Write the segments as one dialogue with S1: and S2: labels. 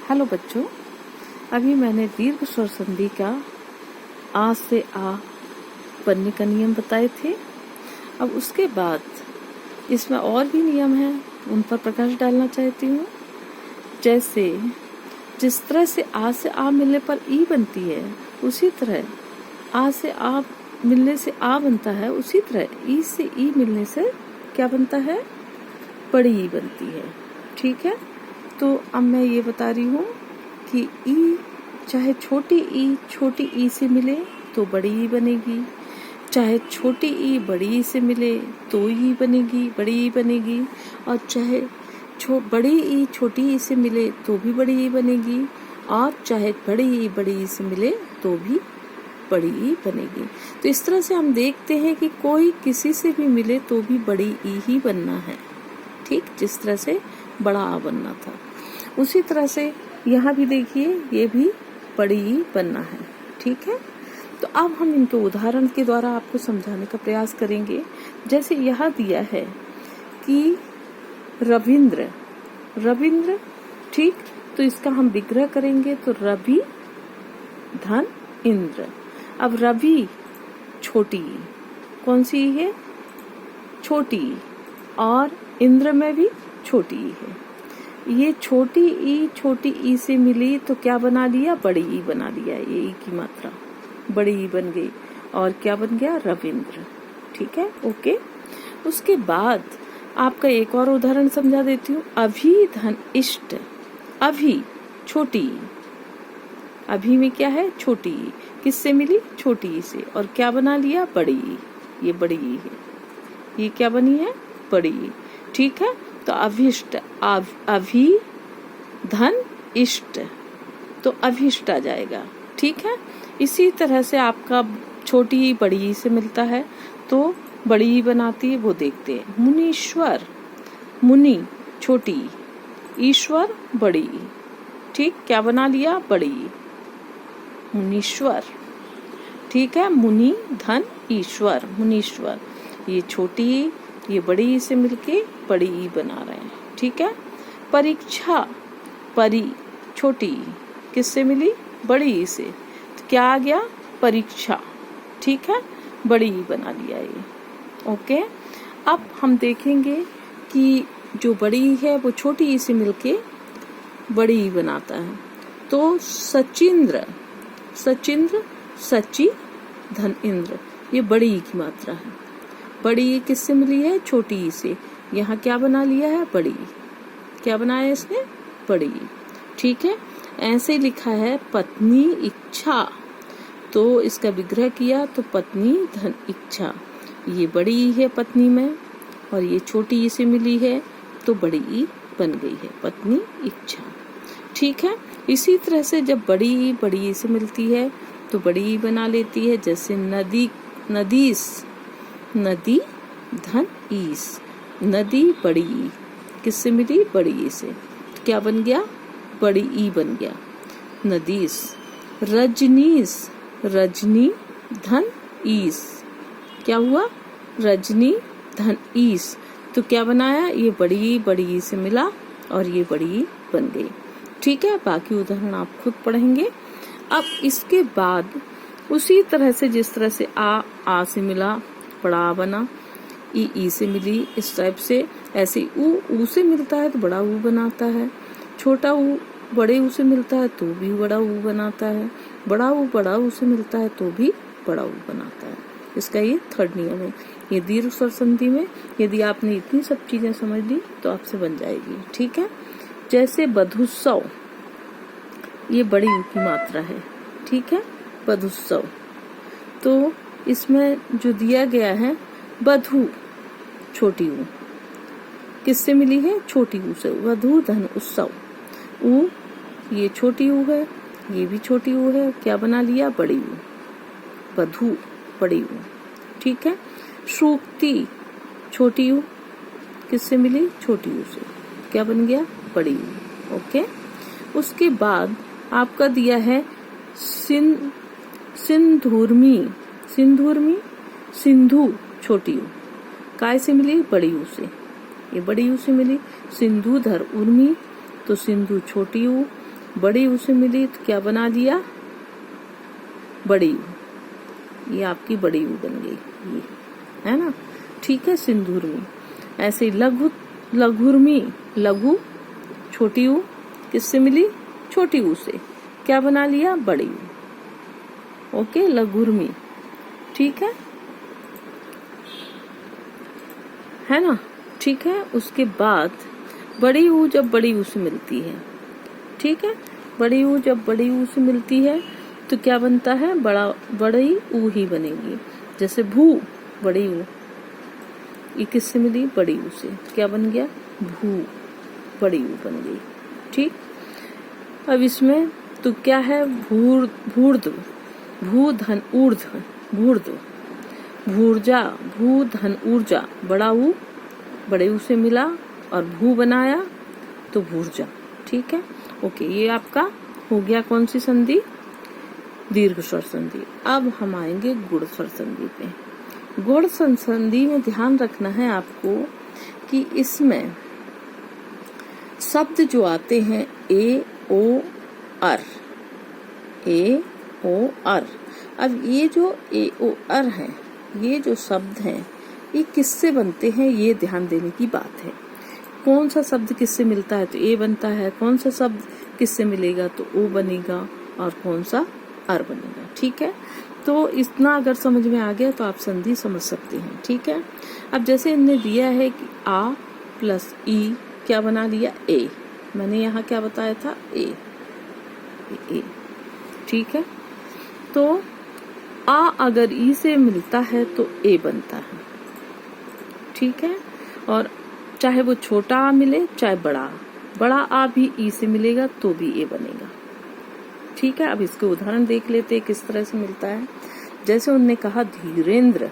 S1: Hello बच्चों, अभी मैंने दीर्घ स्वर संधि का आ से आ बनने का नियम बताए थे। अब उसके बाद इसमें और भी नियम हैं, उन पर प्रकाश डालना चाहती हूँ। जैसे जिस तरह से आ से आ मिलने पर ई बनती है, उसी तरह आ से आ मिलने से आ बनता है, उसी तरह ई से ई मिलने से क्या बनता है? बड़ी ई बनती है। ठीक है, तो अब मैं ये बता रही हूँ कि ई चाहे छोटी ई से मिले तो बड़ी ई बनेगी, चाहे छोटी ई बड़ी ई से मिले तो ई बनेगी, बड़ी ई बनेगी, और चाहे बड़ी ई छोटी ई से मिले तो भी बड़ी ई बनेगी, और चाहे बड़ी ई से मिले तो भी बड़ी ई बनेगी। तो इस तरह से हम देखते हैं कि कोई किसी से भी मिले तो भी बड़ी ई ही बनना है। ठीक, जिस तरह से बड़ा आ बनना था, उसी तरह से यहाँ भी देखिए, ये भी बड़ी ई बनना है। ठीक है, तो अब हम इनके उदाहरण के द्वारा आपको समझाने का प्रयास करेंगे। जैसे यहाँ दिया है कि रविंद्र, ठीक, तो इसका हम विग्रह करेंगे तो रवि धन इंद्र। अब रवि छोटी ई, कौन सी ई है? छोटी ई, और इंद्र में भी छोटी ई है। ये छोटी ई से मिली तो क्या बना लिया? बड़ी ई बना लिया। ये ई की मात्रा बड़ी ई बन गई, और क्या बन गया? रविंद्र। ठीक है, ओके। उसके बाद आपका एक और उदाहरण समझा देती हूँ। अभी धन इष्ट, अभी छोटी ई, अभी में क्या है? छोटी ई, किससे मिली? छोटी ई से, और क्या बना लिया? बड़ी ई। ये बड़ी ई है, ये क्या बनी है? बड़ी ई। ठीक है, तो अभिष्ट, अभी धन इष्ट, तो अभिष्ट आ जाएगा। ठीक है, इसी तरह से आपका छोटी ई बड़ी ई से मिलता है तो बड़ी ई बनाती है, वो देखते हैं। मुनीश्वर, मुनि छोटी ई, ईश्वर बड़ी ई। ठीक, क्या बना लिया? बड़ी ई, मुनीश्वर। ठीक है, मुनि धन ईश्वर, मुनीश्वर। ये छोटी ई, ये बड़ी ई से मिलके बड़ी ई बना रहे हैं। ठीक है, परीक्षा, परी छोटी ई, किससे मिली? बड़ी ई से, तो क्या आ गया? परीक्षा। ठीक है, बड़ी ई बना लिया ये। ओके, अब हम देखेंगे कि जो बड़ी ई है वो छोटी ई से मिलके बड़ी ई बनाता है। तो सचिंद्र, सची धन इंद्र, ये बड़ी ई की मात्रा है। बड़ी ई किससे मिली है? छोटी ई से। यहाँ क्या बना लिया है? बड़ी ई। क्या बनाया इसने? बड़ी ई। ठीक है, ऐसे लिखा है पत्नी इच्छा, तो इसका विग्रह किया तो पत्नी धन इच्छा। ये बड़ी ई है पत्नी में, और ये छोटी ई से मिली है तो बड़ी ई बन गई है, पत्नी इच्छा। ठीक है, इसी तरह से जब बड़ी ई से मिलती है तो बड़ी ई बना लेती है। जैसे नदी, नदीस, नदी धन ईस, नदी बड़ी ई, किससे मिली? बड़ी ई से, तो क्या बन गया? बड़ी ई बन गया, नदीस। रजनीस, रजनी धन ईस, क्या हुआ? रजनी धन ईस, तो क्या बनाया? ये बड़ी ई से मिला और ये बड़ी ई बन गई। ठीक है, बाकी उदाहरण आप खुद पढ़ेंगे। अब इसके बाद उसी तरह से, जिस तरह से आ से मिला बड़ा आ बना, ई से मिली इस टाइप से, ऐसे ऊ से मिलता है तो बड़ा ऊ बनाता है, छोटा ऊ बड़े ऊ से मिलता है तो भी बड़ा ऊ बनाता है, बड़ा ऊ से मिलता है तो भी बड़ा ऊ बनाता है। इसका ये थर्ड नियम है। ये दीर्घ स्वर संधि में यदि आपने इतनी सब चीजें समझ ली तो आपसे बन जाएगी। ठीक है, जैसे बधुत्सव, ये बड़ी ऊ की मात्रा है। ठीक है, बधुत्सव, तो इसमें जो दिया गया है बधु छोटी ऊ, किससे मिली है? छोटी ऊ से। वधु धन उत्सव, ऊ ये छोटी ऊ है, ये भी छोटी ऊ है, क्या बना लिया? बड़ी ऊ, वधु बड़ी ऊ। ठीक है, सूक्ति छोटी ऊ, किससे मिली? छोटी ऊ से, क्या बन गया? बड़ी ऊ। ओके, उसके बाद आपका दिया है सिंधुर्मी, सिंधु छोटी ऊ, काय से मिली? बड़ी ऊ से, ये बड़ी ऊ से मिली। सिंधु धर उर्मी, तो सिंधु छोटी ऊ, बड़ी ऊ से मिली तो क्या बना दिया, बड़ी ऊ। ये आपकी बड़ी ऊ बन गई, ये है ना। ठीक है, सिंदूरमी। ऐसे ही लघु, लघुर्मी, लघु छोटी ऊ किससे मिली, छोटी ऊ से, क्या बना लिया, बड़ी ऊ। ओके, लघुर्मी। ठीक है ना। ठीक है, उसके बाद बड़ी ऊ जब बड़ी ऊ से मिलती है, ठीक है, बड़ी ऊ जब बड़ी ऊ से मिलती है तो क्या बनता है, बड़ी ऊ ही बनेगी। जैसे भू, बड़ी ऊ, ये किससे मिली, बड़ी ऊ से, क्या बन गया, भू, बड़ी ऊ बन गई। ठीक, अब इसमें तो क्या है, भूर्ध, भू धन ऊर्ध, भूर्ध, भूर्जा, भू धन ऊर्जा, बड़ा ऊ बड़े ऊ से मिला और भू बनाया तो भूर्जा। ठीक है, ओके, ये आपका हो गया कौन सी संधि, दीर्घ स्वर संधि। अब हम आएंगे गुण स्वर संधि पे। गुण स्वर संधि में ध्यान रखना है आपको कि इसमें शब्द जो आते हैं ए ओ अर, ए ओ अर। अब ये जो ए ओ अर है, ये जो शब्द हैं, ये किससे बनते हैं, ये ध्यान देने की बात है। कौन सा शब्द किससे मिलता है तो ए बनता है, कौन सा शब्द किससे मिलेगा तो ओ बनेगा, और कौन सा अर बनेगा। ठीक है, तो इतना अगर समझ में आ गया तो आप संधि समझ सकते हैं। ठीक है, अब जैसे इनने दिया है कि आ प्लस ई क्या बना लिया, ए। मैंने यहाँ क्या बताया था, ए। ठीक है, तो आ अगर ई से मिलता है तो ए बनता है। ठीक है, और चाहे वो छोटा आ मिले चाहे बड़ा आ भी ई से मिलेगा तो भी ए बनेगा। ठीक है, अब इसके उदाहरण देख लेते हैं किस तरह से मिलता है। जैसे उन्होंने कहा धीरेन्द्र,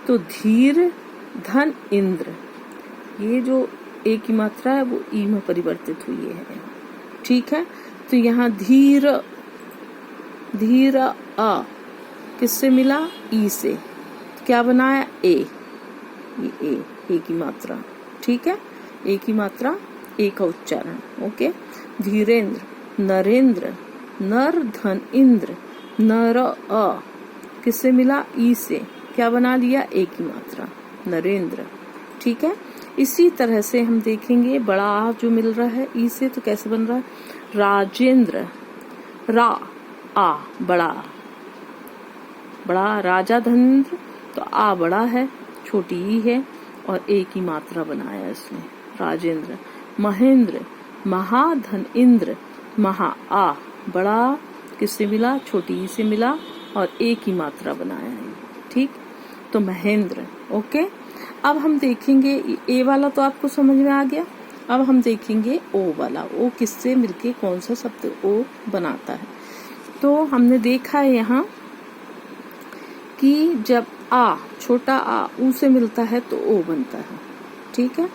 S1: तो धीर धन इंद्र, ये जो ए की मात्रा है वो ई में परिवर्तित हुई है। ठीक है, तो यहाँ धीर, धीर आ किससे मिला, ई से, क्या बनाया, ए। ये ए की मात्रा। ठीक है, ए की मात्रा, ए का उच्चारण। ओके, धीरेन्द्र, नरेंद्र, नर धन इंद्र, नर अ किससे मिला, ई से, क्या बना लिया, ए की मात्रा, नरेंद्र। ठीक है, इसी तरह से हम देखेंगे बड़ा आ जो मिल रहा है ई से तो कैसे बन रहा है, राजेंद्र, रा आ बड़ा, बड़ा राजा धनेन्द्र, तो आ बड़ा है, छोटी ई है, और ए की मात्रा बनाया इसने, राजेंद्र। महेंद्र, महाधन इंद्र, महा आ बड़ा किससे मिला, छोटी ई से मिला, और ए की मात्रा बनाया है। ठीक, तो महेंद्र। ओके, अब हम देखेंगे ए वाला तो आपको समझ में आ गया। अब हम देखेंगे ओ वाला, ओ किससे मिलके कौन सा शब्द ओ बनाता है। तो हमने देखा है यहाँ कि जब आ, छोटा आ ऊ से मिलता है तो ओ बनता है। ठीक है,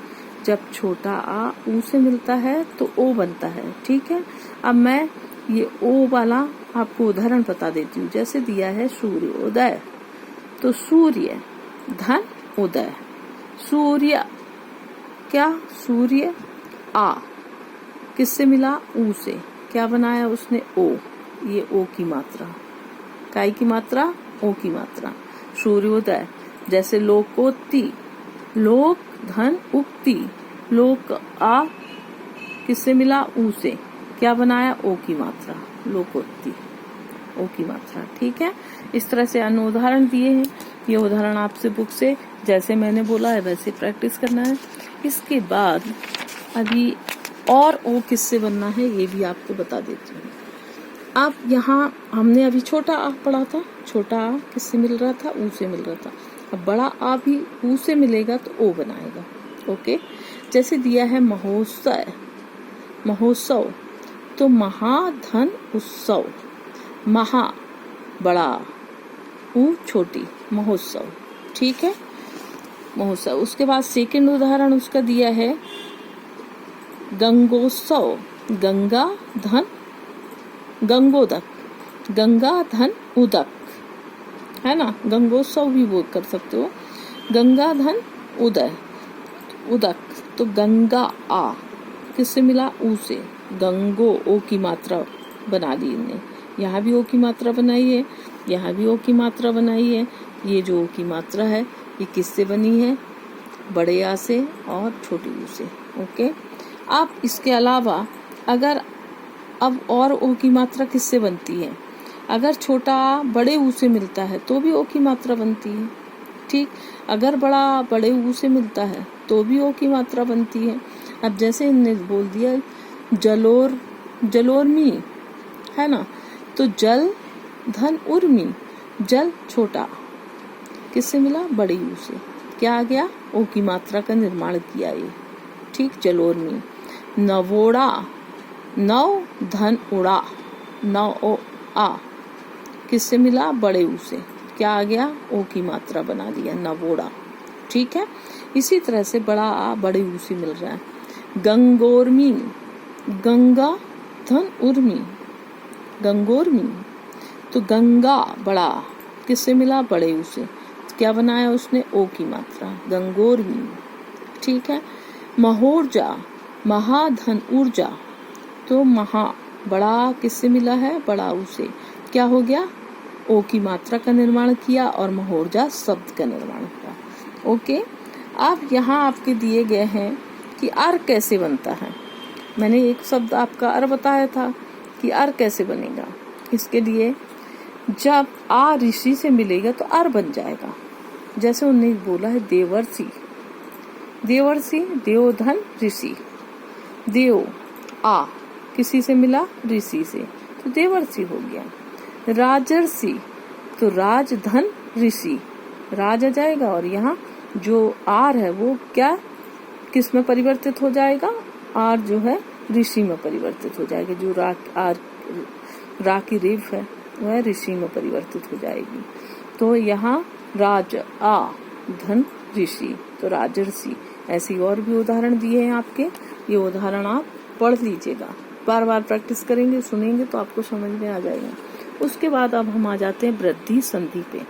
S1: जब छोटा आ ऊ से मिलता है तो ओ बनता है। ठीक है, अब मैं ये ओ वाला आपको उदाहरण बता देती हूँ। जैसे दिया है सूर्योदय, तो सूर्य धन उदय, सूर्य क्या, सूर्य आ किससे मिला, ऊ से, क्या बनाया उसने, ओ। ये ओ की मात्रा, काय की मात्रा, ओ की मात्रा, सूर्योदय। जैसे लोकोक्ति, लोक धन उक्ति, लोक आ किससे मिला, ऊ से, क्या बनाया, ओ की मात्रा, लोकोक्ति, ओ की मात्रा। ठीक है, इस तरह से अन्य उदाहरण दिए हैं। ये उदाहरण आपसे बुक से जैसे मैंने बोला है वैसे प्रैक्टिस करना है। इसके बाद अभी और ओ किससे बनना है ये भी आपको बता देती हूँ। अब यहाँ हमने अभी छोटा आ पढ़ा था, छोटा आ किससे मिल रहा था, ऊ से मिल रहा था। अब बड़ा आ भी ऊ से मिलेगा तो ओ बनाएगा। ओके, जैसे दिया है महोत्सव, महोत्सव, तो महाधन उत्सव, महा बड़ा, ऊ छोटी, महोत्सव। ठीक है, महोत्सव। उसके बाद सेकंड उदाहरण उसका दिया है गंगोत्सव, गंगा धन गंगोदक, गंगा धन उदक, है ना, गंगोत्सव भी वो कर सकते हो। गंगा धन उदय, उदक, तो गंगा आ किससे मिला, ऊ से, गंगो, ओ की मात्रा बना ली इनने। यहाँ भी ओ की मात्रा बनाई है, यहाँ भी ओ की मात्रा बनाई है। ये जो ओ की मात्रा है ये किससे बनी है? बड़े आ से और छोटे ऊ से। ओके। अब इसके अलावा अगर अब और ओ की मात्रा किससे बनती है? अगर छोटा आ बड़े ऊ से मिलता है तो भी ओ की मात्रा बनती है। ठीक, अगर बड़ा आ बड़े ऊ से मिलता है तो भी ओ की मात्रा बनती है। अब जैसे इनने बोल दिया जलोर, जलोर्मी है ना, तो जल धन उर्मी, जल छोटा किससे मिला? बड़े ऊ से। क्या आ गया? ओ की मात्रा का निर्माण किया ये। ठीक, जलोर्मी। नवोड़ा, नव धन उड़ा, नव ओ आ किससे मिला? बड़े ऊ से। क्या आ गया? ओ की मात्रा बना दिया, नवोड़ा। ठीक है, इसी तरह से बड़ा आ बड़े ऊ से मिल रहा है। गंगोर्मी, गंगा धन उर्मी, गंगोर्मी, तो गंगा बड़ा किससे मिला? बड़े ऊ से। क्या बनाया उसने? ओ की मात्रा, गंगोर्मी। ठीक है। महोर्जा, महाधन ऊर्जा, तो महा बड़ा किससे मिला है? बड़ा ऊ से। क्या हो गया? ओ की मात्रा का निर्माण किया और महोर्जा शब्द का निर्माण किया। ओके। अब यहाँ आपके दिए गए हैं कि अर कैसे बनता है। मैंने एक शब्द आपका अर बताया था कि अर कैसे बनेगा। इसके लिए जब आ ऋषि से मिलेगा तो अर बन जाएगा। जैसे उन्होंने बोला है देवर्षि, देवर्षि देवधन ऋषि, देव आ किसी से मिला? ऋषि से, तो देवर्षि हो गया। राजर्षि, तो राजधन ऋषि, राज आ जाएगा और यहाँ जो आर है वो क्या किस में परिवर्तित हो जाएगा? आर जो है ऋषि में परिवर्तित हो जाएगा। जो रा की रेफ है वह ऋषि में परिवर्तित हो जाएगी। तो यहाँ राज आ धन ऋषि, तो राजर्षि। ऐसी और भी उदाहरण दिए हैं आपके, ये उदाहरण आप पढ़ लीजिएगा। बार बार प्रैक्टिस करेंगे, सुनेंगे तो आपको समझ में आ जाएगा। उसके बाद अब हम आ जाते हैं वृद्धि संधि पे।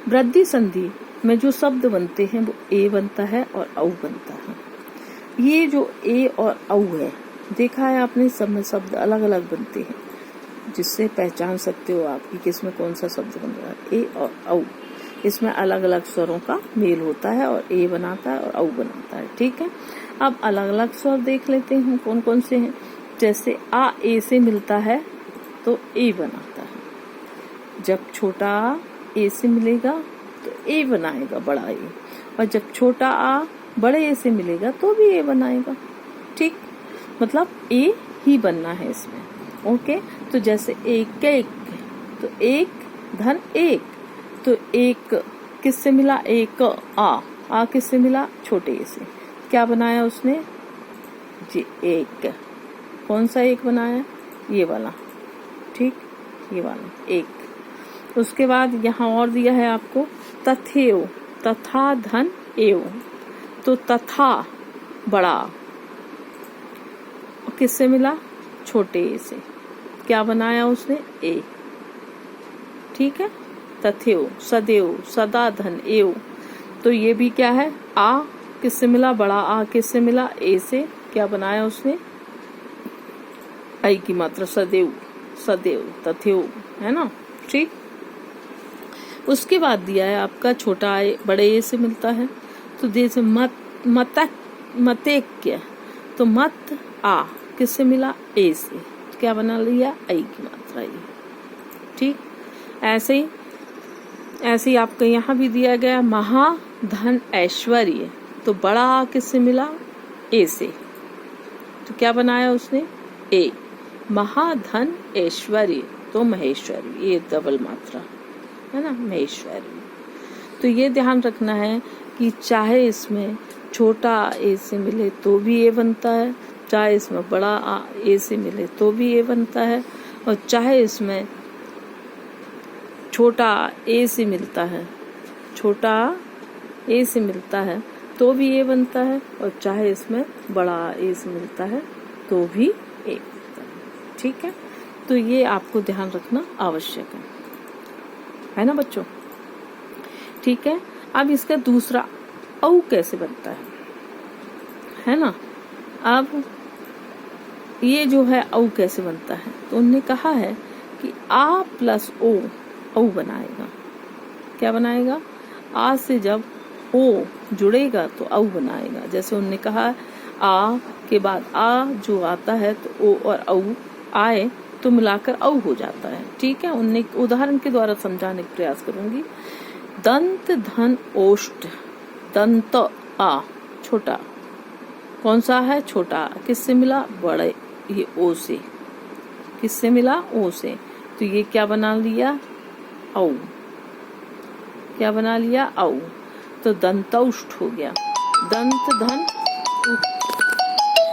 S1: वृद्धि संधि में जो शब्द बनते हैं वो ए बनता है और औ बनता है। ये जो ए और औ है, देखा है आपने, सब में शब्द अलग अलग बनते हैं, जिससे पहचान सकते हो आप कि किसमें कौन सा शब्द बन रहा है। ए और औ, इसमें अलग अलग स्वरों का मेल होता है और ए बनाता है और औ बनाता है। ठीक है। अब अलग अलग स्वर देख लेते हैं कौन कौन से हैं। जैसे आ ए से मिलता है तो ए बनाता है। जब छोटा आ ए से मिलेगा तो ए बनाएगा, बड़ा ए। और जब छोटा आ बड़े ए से मिलेगा तो भी ए बनाएगा। ठीक, मतलब ए ही बनना है इसमें। ओके। तो जैसे एक एक, तो एक धन एक, तो एक किससे मिला? एक आ किससे मिला? छोटे ए से। क्या बनाया उसने? जी एक। कौन सा एक बनाया? ये वाला। ठीक, ये वाला एक। उसके बाद यहाँ और दिया है आपको तथेव, तथा धन एव, तो तथा बड़ा किससे मिला? छोटे ए से। क्या बनाया उसने? ए। ठीक है। तथेव, सदैव, सदा धन एव, तो ये भी क्या है? आ किससे मिला? बड़ा आ किससे मिला? ए से। क्या बनाया उसने? आई की मात्रा, सदैव, सदैव, तथेव, है ना। ठीक। उसके बाद दिया है आपका छोटा आ बड़े ए से मिलता है, तो जैसे मत, मतक, मतेक्य, तो मत आ किससे मिला? ए से। क्या बना लिया? आई की मात्रा ये। ठीक। ऐसे ही आपको यहाँ भी दिया गया महाधन ऐश्वर्य, तो बड़ा आ किससे मिला? ए से। तो क्या बनाया उसने? ए। महाधन ऐश्वर्य, तो महेश्वरी, ये डबल मात्रा है ना, महेश्वरी। तो ये ध्यान रखना है कि चाहे इसमें छोटा ए से मिले तो भी ए बनता है, चाहे इसमें बड़ा आ ए से मिले तो भी ए बनता है, और चाहे इसमें छोटा ए से मिलता है, छोटा ए से मिलता है तो भी ए बनता है, और चाहे इसमें बड़ा ए से मिलता है तो भी ए बनता है। ठीक है। तो ये आपको ध्यान रखना आवश्यक है ना बच्चों। ठीक है। अब इसका दूसरा औ कैसे बनता है ना। अब ये जो है औ कैसे बनता है, तो उन्होंने कहा है कि आ प्लस ओ औ बनाएगा। क्या बनाएगा? आ से जब ओ जुड़ेगा तो औ बनाएगा। जैसे उन्होंने कहा आ के बाद आ जो आता है तो ओ और औ आए तो मिलाकर औ हो जाता है। ठीक है, उन्हें उदाहरण के द्वारा समझाने का प्रयास करूंगी। दंत धन ओष्ठ, दंत आ छोटा, कौन सा है? छोटा। किससे मिला? बड़े, ये ओ से। किससे मिला? ओ से। तो ये क्या बना लिया? औ। क्या बना लिया? औ। तो दंतौष्ठ हो गया। दंत धन